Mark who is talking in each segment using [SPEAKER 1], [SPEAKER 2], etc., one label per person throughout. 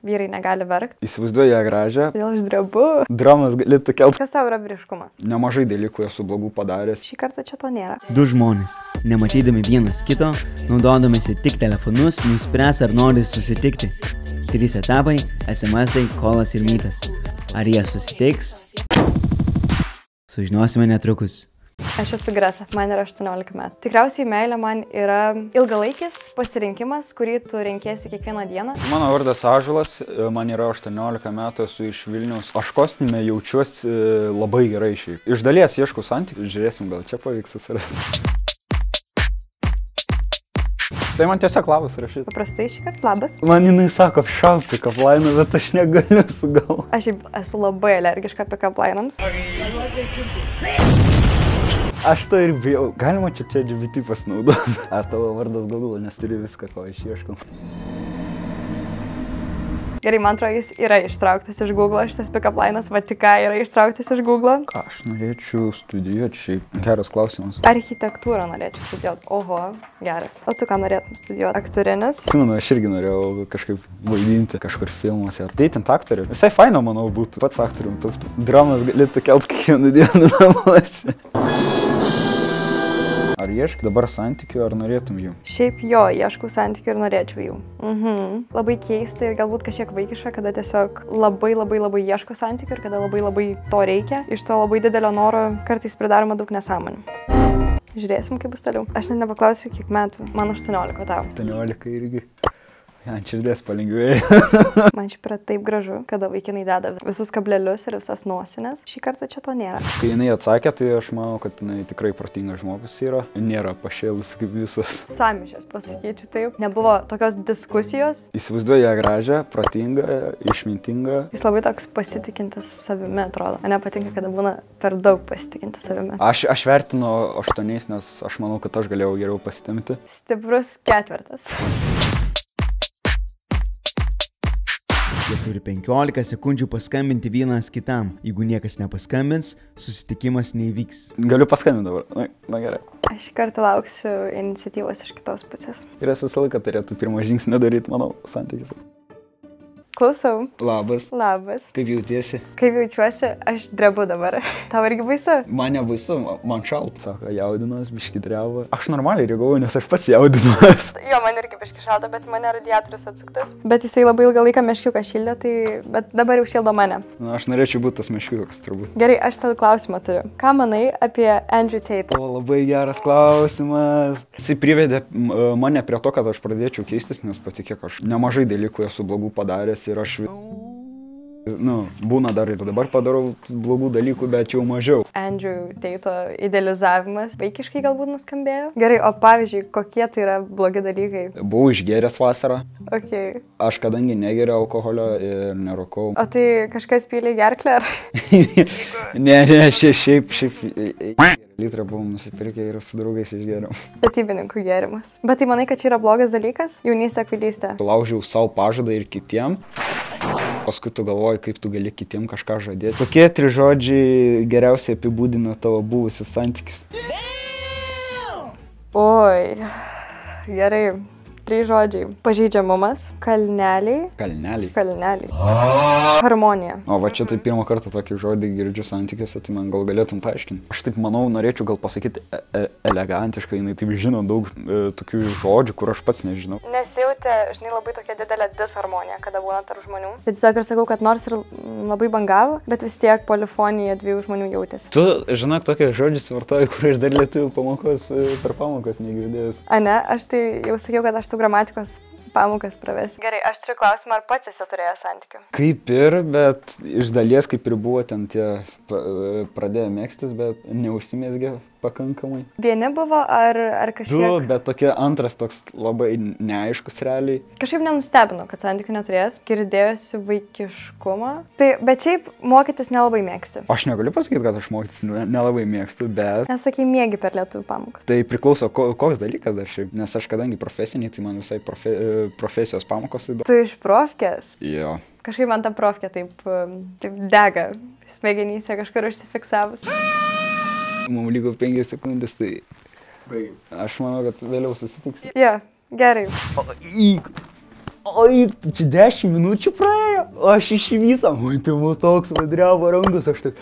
[SPEAKER 1] vyrai negali verkti.
[SPEAKER 2] Įsivaizduoju ją gražią.
[SPEAKER 1] Todėl aš drebu.
[SPEAKER 2] Dramas galėtų kelt.
[SPEAKER 1] Kas tau yra vyriškumas?
[SPEAKER 2] Nemažai dalykų esu blogų padaręs.
[SPEAKER 1] Šį kartą čia to nėra.
[SPEAKER 3] Du žmonės, nematydami vienas kito, naudodamėsi tik telefonus, nuspręs ar nori susitikti. 3 etapai – SMS-ai, kolas ir mytas. Ar jie susitiks? Sužinosime netrukus.
[SPEAKER 1] Aš esu Greta, man yra 18 metų. Tikriausiai meilė man yra ilgalaikis pasirinkimas, kurį tu renkiesi kiekvieną dieną.
[SPEAKER 2] Mano vardas Ąžuolas, man yra 18 metų, esu iš Vilniaus. Aš kostiume jaučiuosi labai gerai šiaip. Iš dalies ieškau santykių, žiūrėsim, gal čia pavyks susirasti. Tai man tiesiog labas rašyti.
[SPEAKER 1] Paprastai šį kartą labas.
[SPEAKER 2] Man jinai sako šaut pick-up line, bet aš negaliu sugal.
[SPEAKER 1] Aš esu labai alergiška pick-up line'ams.
[SPEAKER 2] Aš to ir bijau. Galima čia GPT pasinaudoti. Ar tavo vardas Google, nes turi viską, ko aš ieškau.
[SPEAKER 1] Gerai, man atrodo, jis yra ištrauktas iš Google, šitas pick-up line'as, va tik ką yra ištrauktas iš Google.
[SPEAKER 2] Ką aš norėčiau studijuoti šiaip? Geras klausimas.
[SPEAKER 1] Architektūrą norėčiau studijuoti. Oho, geras. O tu ką norėtum studijuoti? Aktorinis?
[SPEAKER 2] Atsimenu, aš irgi norėjau kažkaip vaidinti kažkur filmuose. Ar deitinti aktorių? Visai faino, manau, būtų. Pats aktorium taptų. Dramas galėtų kelt kiekvieną dieną namuose. Ar ieškai dabar santykių, ar norėtum jų?
[SPEAKER 1] Šiaip jo, ieškau santykių ir norėčiau jų. Labai keista ir galbūt kažkiek vaikiška, kada tiesiog labai ieško santykių ir kada labai to reikia. Iš to labai didelio noro kartais pridaroma daug nesąmonių. Žiūrėsim, kaip bus toliau. Aš net nepaklausiu, kiek metų. Man 18, o tau?
[SPEAKER 2] 18 irgi. Ant širdies palengvėjo.
[SPEAKER 1] Man šiaip yra taip gražu, kada vaikinai deda visus kablelius ir visas nosinės. Šį kartą čia to nėra.
[SPEAKER 2] Kai jinai atsakė, tai aš manau, kad jinai tikrai protingas žmogus yra. Nėra pašėlus kaip visas.
[SPEAKER 1] Samišės pasakyčiau taip. Nebuvo tokios diskusijos.
[SPEAKER 2] Įsivaizduoju ją gražią, protingą, išmintingą.
[SPEAKER 1] Jis labai toks pasitikintis savimi, atrodo. Man nepatinka, kada būna per daug pasitikintis savimi.
[SPEAKER 2] Aš vertinu 8, nes aš manau, kad aš galėjau geriau pasitemti.
[SPEAKER 1] Stiprus 4.
[SPEAKER 3] Jie turi 15 sekundžių paskambinti vienas kitam. Jeigu niekas nepaskambins, susitikimas neįvyks.
[SPEAKER 2] Galiu paskambinti dabar. Na gerai.
[SPEAKER 1] Aš kartą lauksiu iniciatyvos iš kitos pusės.
[SPEAKER 2] Ir jis visą laiką turėtų pirmą žingsnį daryti, manau, santykis.
[SPEAKER 1] Klausau.
[SPEAKER 2] Labas.
[SPEAKER 1] Labas.
[SPEAKER 2] Kaip jautiesi?
[SPEAKER 1] Kaip jaučiuosi, aš drebu dabar. Tau irgi baisu?
[SPEAKER 2] Man nebaisu, man šalta. Sako, jaudinuos, biški dreba. Aš normaliai reagavau, nes aš pats jaudinuos.
[SPEAKER 1] Jo, man irgi biški šalta, bet mane radiatorius atsuktas. Bet jisai labai ilgą laiką meškiuką šildė, tai... Bet dabar jau šildo mane.
[SPEAKER 2] Na, aš norėčiau būti tas meškiukas, turbūt.
[SPEAKER 1] Gerai, aš tau klausimą turiu. Ką manai apie Andrew Tate?
[SPEAKER 2] O, labai geras klausimas. Jisai privedė mane prie to, kad aš pradėčiau keistis, nes patikėk, aš nemažai dalykų esu blogų padaręs. Ir aš, būna dar ir dabar padarau blogų dalykų, bet jau mažiau.
[SPEAKER 1] Andrew Tate'o idealizavimas vaikiškai galbūt nuskambėjo. Gerai, o pavyzdžiui, kokie tai yra blogi dalykai?
[SPEAKER 2] Buvau išgėręs vasarą.
[SPEAKER 1] Okay.
[SPEAKER 2] Aš kadangi negeriu alkoholio ir nerūkau.
[SPEAKER 1] O tai kažkas pylė gerklę ar?
[SPEAKER 2] Ne, šiaip. Litrą buvom nusipirkę ir su draugais išgėriau.
[SPEAKER 1] Statybininkų gėrimas. Bet tai manai, kad čia yra blogas dalykas? Jaunystė, kvailystė.
[SPEAKER 2] Laužiau savo pažadą ir kitiem. Paskui tu galvoji, kaip tu gali kitiem kažką žadėti. Kokie 3 žodžiai geriausiai apibūdina tavo buvusius santykius?
[SPEAKER 1] Oi, gerai. 3 žodžiai. Pažeidžiamumas, kalneliai.
[SPEAKER 2] Kalneliai.
[SPEAKER 1] Harmonija.
[SPEAKER 2] O va čia tai pirmą kartą tokį žodį girdžiu santykiuose, tai man gal galėtum paaiškinti. Aš taip manau, norėčiau gal pasakyti elegantiškai, jinai taip žino daug tokių žodžių, kur aš pats nežinau.
[SPEAKER 1] Nesijautė, žinai, labai tokia didelė disharmonija, kada būna tarp žmonių. Tai tiesiog ir sakau, kad nors ir labai bangavo, bet vis tiek polifonija 2 žmonių jautėsi.
[SPEAKER 2] Tu, žinok, tokie žodžius vartoji, kur aš dar lietuvių pamokos per pamokas negirdėjęs.
[SPEAKER 1] A ne, aš tai jau sakiau, kad aš gramatikos pamokas pravesi. Gerai, aš turiu klausimą, ar pats esi turėjęs santykių?
[SPEAKER 2] Kaip ir, bet iš dalies kaip ir buvo ten tie pradėjo mėgstis, bet neužsimėsgė pakankamai.
[SPEAKER 1] Vieni buvo ar kažkiek?
[SPEAKER 2] 2, bet tokie antras toks labai neaiškus realiai.
[SPEAKER 1] Kažkaip nenustebino, kad santykių neturėjęs. Girdėjosi vaikiškumą. Tai, bet šiaip mokytis nelabai mėgsti.
[SPEAKER 2] Aš negaliu pasakyti, kad aš mokytis nelabai mėgstu, bet...
[SPEAKER 1] Nesakai, mėgi per lietuvių pamokas.
[SPEAKER 2] Tai priklauso, koks dalykas dar šiaip. Nes aš kadangi profesiniai, tai man visai profesijos pamokos įdomu.
[SPEAKER 1] Tu iš profkės?
[SPEAKER 2] Jo.
[SPEAKER 1] Kažkaip man ta profkė taip dega smegenyse kažkur užsifiksavus.
[SPEAKER 2] Mums lygo 5 sekundės, tai aš manau, kad vėliau susitiks.
[SPEAKER 1] Jo, gerai.
[SPEAKER 2] oi, čia 10 minučių praėjo, o aš iš viso, oi, tai man toks vadriavo rangus, aš taip,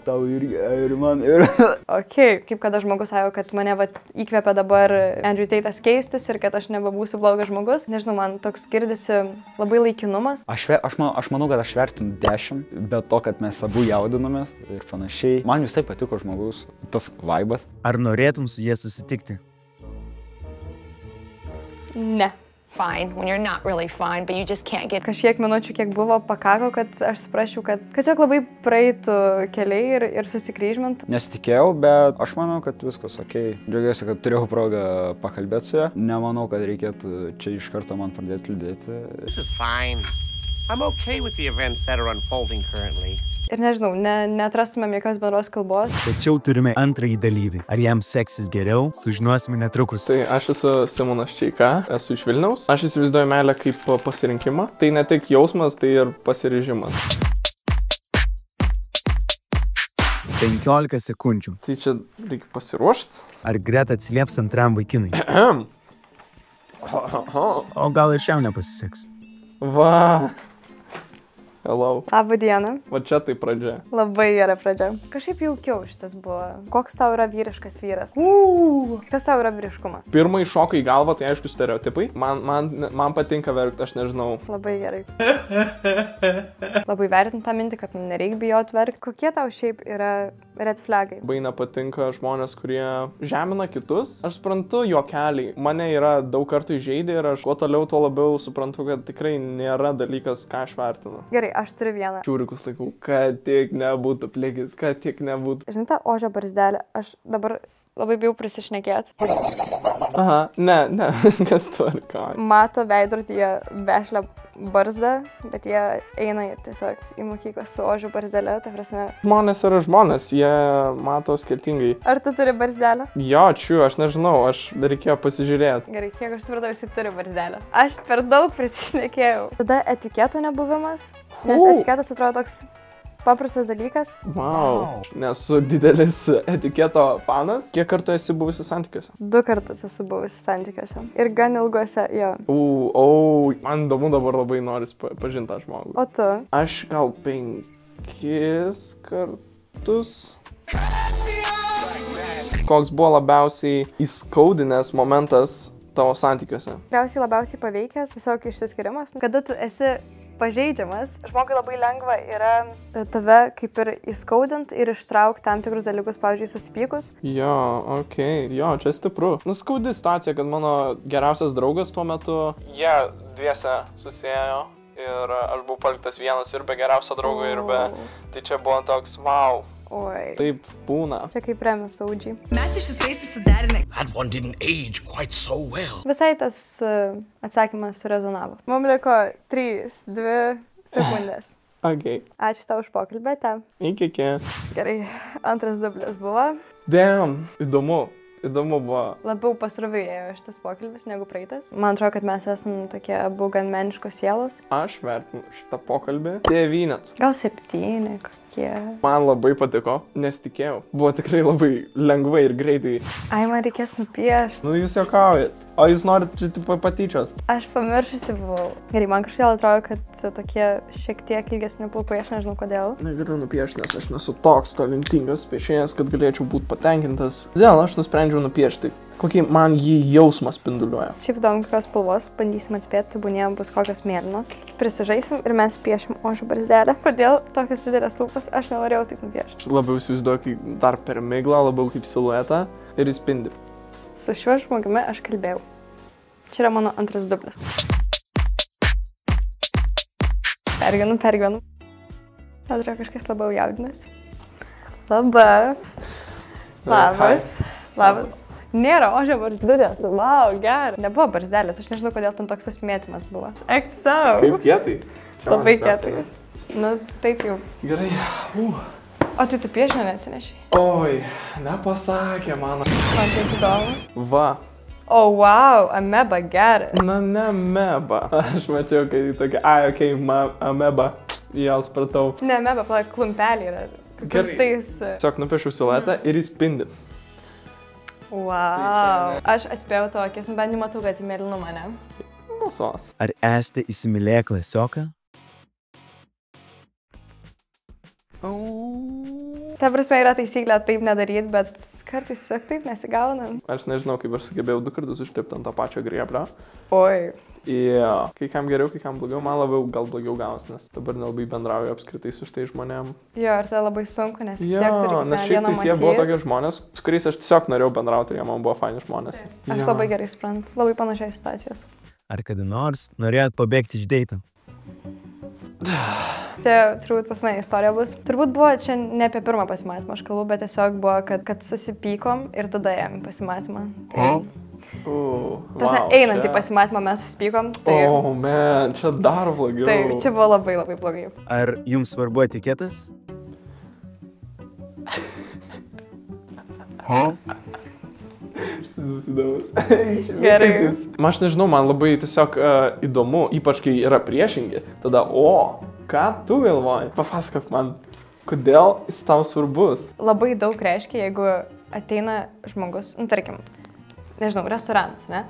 [SPEAKER 2] tau ir man, ir...
[SPEAKER 1] Ok, kaip kada žmogus sako, kad mane įkvėpia dabar Andrew Tate'as keistis ir kad aš nebebūsiu blogas žmogus. Nežinau, man toks girdisi labai laikinumas.
[SPEAKER 2] Aš manau, kad aš vertinu 10, bet to, kad mes abu jaudinomės ir panašiai. Man visai patiko žmogus, tas vaibas.
[SPEAKER 3] Ar norėtum su jie susitikti?
[SPEAKER 1] Ne.
[SPEAKER 4] Fine when you're not really fine, but you just can't get...
[SPEAKER 1] Kažkiek minučių, kiek buvo, pakako, kad aš suprasčiau, kad tiesiog labai praeitų keliai ir susikryžmintų.
[SPEAKER 2] Nesitikėjau, bet aš manau, kad viskas okei. Džiaugiuosi, kad turėjau progą pakalbėti su ja. Nemanau, kad reikėtų čia iš karto man pradėti liūdėti.
[SPEAKER 5] This is fine. I'm okay with the events that are unfolding currently.
[SPEAKER 1] Ir nežinau, neatrastumėm jokios bendros kalbos.
[SPEAKER 3] Tačiau turime antrąjį dalyvį. Ar jam seksis geriau, sužinosime netrukus.
[SPEAKER 6] Tai aš esu Simonas Čeika, esu iš Vilniaus. Aš įsivaizduoju meilę kaip pasirinkimą. Tai ne tik jausmas, tai ir pasiryžimas.
[SPEAKER 3] 15 sekundžių.
[SPEAKER 6] Tai čia reikia pasiruošti.
[SPEAKER 3] Ar Greta atsilieps antram vaikinui? O gal ir šiam nepasiseks?
[SPEAKER 6] Va. Hello.
[SPEAKER 1] Labą dieną.
[SPEAKER 6] Va čia tai pradžia.
[SPEAKER 1] Labai gera pradžia. Kažkaip jaukiau šitas buvo. Koks tau yra vyriškas vyras? Kas tau yra vyriškumas?
[SPEAKER 6] Pirmai šoka į galvą, tai aišku stereotipai. Man patinka verkti, aš nežinau.
[SPEAKER 1] Labai gerai. Labai vertinu tą mintį, kad nereikia bijoti verkti. Kokie tau šiaip yra red flagai?
[SPEAKER 6] Labai nepatinka žmonės, kurie žemina kitus. Aš suprantu juokeliai. Mane yra daug kartų įžeidę ir aš kuo toliau, tuo labiau suprantu, kad tikrai nėra dalykas, ką aš vertinu.
[SPEAKER 1] Gerai, aš turiu vieną.
[SPEAKER 6] Čiūrikus laikau, kad tik nebūtų plikis, kad tik nebūtų.
[SPEAKER 1] Žinai tą ožio barzdelę, aš dabar labai bijau prisišnekėti.
[SPEAKER 6] Aha, ne, viskas tvarka.
[SPEAKER 1] Mato veidrodyje vešlią barzdą, bet jie eina tiesiog į mokyklą su ožio barzdelė, ta prasme.
[SPEAKER 6] Žmonės yra žmonės, jie mato skirtingai.
[SPEAKER 1] Ar tu turi barzdelę?
[SPEAKER 6] Jo, aš nežinau, aš reikėjo pasižiūrėti.
[SPEAKER 1] Gerai, kiek aš supratau, jis turi barzdelę. Aš per daug prisišnekėjau. Tada etiketo nebuvimas, nes etiketas atrodo toks paprastas dalykas.
[SPEAKER 6] Wow, nesu didelis etiketo fanas. Kiek kartų esi buvusi santykiuose?
[SPEAKER 1] 2 kartus esu buvusi santykiuose. Ir gan ilguose, jo.
[SPEAKER 6] Man įdomu dabar labai noris pažinti tą žmogų.
[SPEAKER 1] O tu?
[SPEAKER 6] Aš gal 5 kartus. Koks buvo labiausiai įskaudinęs momentas tavo santykiuose?
[SPEAKER 1] Tikriausiai labiausiai paveikęs tiesiog išsiskirimas. Kada tu esi pažeidžiamas, žmogui labai lengva yra tave kaip ir įskaudint ir ištraukti tam tikrus dalykus, pavyzdžiui, susipykus.
[SPEAKER 6] Jo, čia stipru. Skaudi situacija, kad mano geriausias draugas tuo metu, jie dviese susėjo ir aš buvau paliktas vienas ir be geriausio draugo ir be... Tai čia buvo toks, wow.
[SPEAKER 1] Oi.
[SPEAKER 6] Taip būna.
[SPEAKER 1] Čia kaip Remis Audžiai.
[SPEAKER 4] Mes iš esmės susiderinę.
[SPEAKER 5] That one didn't age quite so well.
[SPEAKER 1] Visai tas atsakymas surezonavo. Mums liko 3-2 sekundės.
[SPEAKER 6] Okay.
[SPEAKER 1] Ačiū tau už pokalbį, te.
[SPEAKER 6] Iki.
[SPEAKER 1] Gerai, antras dublis buvo.
[SPEAKER 6] Damn, įdomu buvo.
[SPEAKER 1] Labiau pasrovėjo šitas pokalbis negu praeitas. Man atrodo, kad mes esame tokie abu gan meniškos sielos.
[SPEAKER 6] Aš vertinu šitą pokalbį 9.
[SPEAKER 1] Gal 7 kokie.
[SPEAKER 6] Man labai patiko, nesitikėjau. Buvo tikrai labai lengvai ir greitai.
[SPEAKER 1] Ai, man reikės nupiešti.
[SPEAKER 6] Jūs juokaujat. O jūs norit čia patyčios?
[SPEAKER 1] Aš pamiršusi buvau. Gerai, man kažkaip atrodo, kad tokie šiek tiek ilgesni plaukai, aš nežinau kodėl.
[SPEAKER 6] Negaliu nupiešti, nes aš nesu toks talentingas piešėjas, kad galėčiau būti patenkintas. Todėl aš nusprendžiau nupiešti, kokį man jį jausmą spinduliuoja.
[SPEAKER 1] Šiaip įdomu, kokios spalvos, bandysim atspėti, būnė bus kokios mėlynos. Prisižaisim ir mes piešim ožio barzdelę. Kodėl tokios didelės lūpas, aš nenorėjau taip nupiešti.
[SPEAKER 6] Labiau įsivaizduoju, kaip dar per miglą, labiau kaip siluetą ir įspindi.
[SPEAKER 1] Su šiuo žmogumi aš kalbėjau. Čia yra mano antras dublis. Pergyvenu. Atrodo, kažkas labiau jaudinasi. Labas. Nėra ožio barzdulės. Wow, gerai. Nebuvo barzdelės, aš nežinau, kodėl ten toks susimėtymas buvo. Eik savo.
[SPEAKER 6] Kaip kietai?
[SPEAKER 1] Labai kietai. Nu, taip jau.
[SPEAKER 6] Gerai.
[SPEAKER 1] O tai tu piešinį neatsinešiai?
[SPEAKER 6] Oi, nepasakė man.
[SPEAKER 1] Man taip įdomu.
[SPEAKER 6] Va.
[SPEAKER 1] O, wow, ameba geras.
[SPEAKER 6] Na, ne ameba. Aš mačiau, kad jį tokia, ameba. Jau supratau.
[SPEAKER 1] Ne ameba, plak, klumpelį yra. Kokiais.
[SPEAKER 6] Tiesiog nupiešiau siluetą ir įspindi.
[SPEAKER 1] Wow. Aš atspėjau tavo akis, bet nematau, kad į mėlynumą, ne?
[SPEAKER 6] Smalsos.
[SPEAKER 3] Ar esate įsimylėję klasioką?
[SPEAKER 1] Ta prasme yra taisyklė taip nedaryti, bet kartais tiesiog taip nesigauna.
[SPEAKER 6] Aš nežinau, kaip aš sugebėjau 2 kartus užlipti ant to pačio grėblio.
[SPEAKER 1] Oi.
[SPEAKER 6] Yeah. Kai kam geriau, kai kam blogiau, man labiau gal blogiau gaunas, nes dabar nelabai bendrauju apskritai su šitais žmonėm.
[SPEAKER 1] Jo, ir tai labai sunku, nes vis
[SPEAKER 6] Jo,
[SPEAKER 1] tiek turi
[SPEAKER 6] nes šiaip tai jie buvo tokie žmonės, su kuriais aš tiesiog norėjau bendrauti ir jie man buvo faini žmonės.
[SPEAKER 1] Aš labai gerai suprantu, labai panašiai situacijos.
[SPEAKER 3] Ar kada nors norėjot pabėgti iš deito?
[SPEAKER 1] Čia turbūt pas mane istorija bus. Turbūt buvo čia ne apie pirmą pasimatymą, aš kalbu, bet tiesiog buvo, kad susipykom ir tada ėjom į pasimatymą. Tai, einant į pasimatymą mes susipykom. Tai,
[SPEAKER 6] Man, čia dar blogiau.
[SPEAKER 1] Taip, čia buvo labai labai blogai.
[SPEAKER 3] Ar jums svarbu etiketas?
[SPEAKER 1] Gerai.
[SPEAKER 6] Aš nežinau, man labai tiesiog įdomu, ypač kai yra priešingi. Tada, ką tu galvoji? Papasakok man, kodėl jis tau svarbus?
[SPEAKER 1] Labai daug reiškia, jeigu ateina žmogus, tarkim, nežinau, restoranas, ne?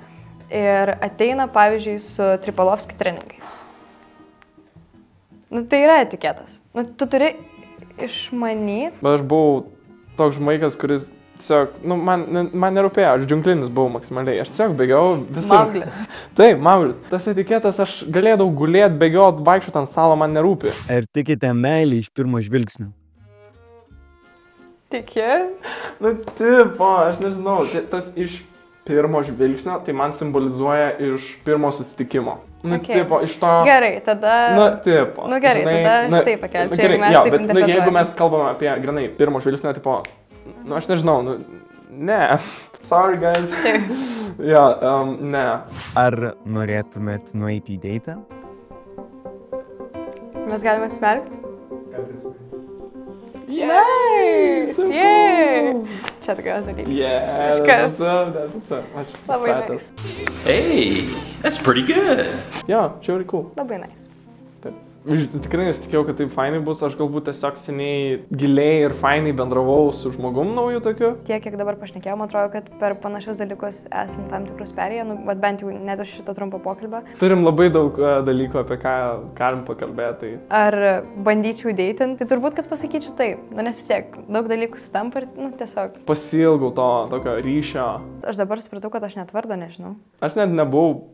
[SPEAKER 1] Ir ateina, pavyzdžiui, su Tripalovski treningais. Tai yra etiketas. Tu turi išmanyti.
[SPEAKER 6] Bet aš buvau toks žmaikas, kuris tiesiog, man nerūpėjo, aš džiunglinis buvau maksimaliai. Aš tiesiog bėgiau visur.
[SPEAKER 1] Mauglis.
[SPEAKER 6] Taip, Mauglis. Tas etiketas, aš galėdavau gulėti, bėgioti, vaikščioti ant stalo, man nerūpi.
[SPEAKER 3] Ar tikite meilį iš pirmo žvilgsnio?
[SPEAKER 1] Tiki?
[SPEAKER 6] Tipo, aš nežinau, tas iš pirmo žvilgsnio, tai man simbolizuoja iš pirmo susitikimo. Tipo, iš to...
[SPEAKER 1] Gerai, tada...
[SPEAKER 6] Tipo.
[SPEAKER 1] Gerai,
[SPEAKER 6] žinai,
[SPEAKER 1] tada štai pakelčiau,
[SPEAKER 6] gerai,
[SPEAKER 1] jeigu mes taip interpretuojame.
[SPEAKER 6] Jeigu mes kalbame apie, granai, pirmo žvilgsnio, tipo, aš nežinau, ne. Sorry, guys. Ne.
[SPEAKER 3] Ar norėtumėt nueiti į deitą?
[SPEAKER 1] Mes galime smerkti?
[SPEAKER 6] Nice!
[SPEAKER 1] Yay! Čia tokios dalykas.
[SPEAKER 6] That's what's up.
[SPEAKER 1] Labai nice.
[SPEAKER 7] Hey, that's pretty good.
[SPEAKER 6] Jo, čia really cool.
[SPEAKER 1] Labai nice.
[SPEAKER 6] Tikrai nesitikėjau, kad taip fainai bus, aš galbūt tiesiog seniai giliai ir fainai bendravau su žmogum nauju tokiu.
[SPEAKER 1] Tiek, kiek dabar pašnekėjau, man atrodo, kad per panašius dalykus esam tam tikrus perėję, bent jau net už šito trumpo pokalbio.
[SPEAKER 6] Turim labai daug dalykų, apie ką galim pakalbėti.
[SPEAKER 1] Ar bandyčiau deitinti? Tai turbūt, kad pasakyčiau taip, nes vis tiek daug dalykų sutampa ir, tiesiog.
[SPEAKER 6] Pasilgau to tokio ryšio.
[SPEAKER 1] Aš dabar supratau, kad aš net vardo nežinau.
[SPEAKER 6] Aš net nebuvau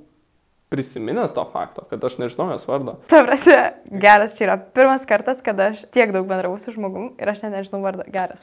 [SPEAKER 6] prisiminęs to fakto, kad aš nežinau jos vardo.
[SPEAKER 1] Ta prasme, geras, čia yra pirmas kartas, kad aš tiek daug bendravau su žmogum ir aš net nežinau vardo. Geras.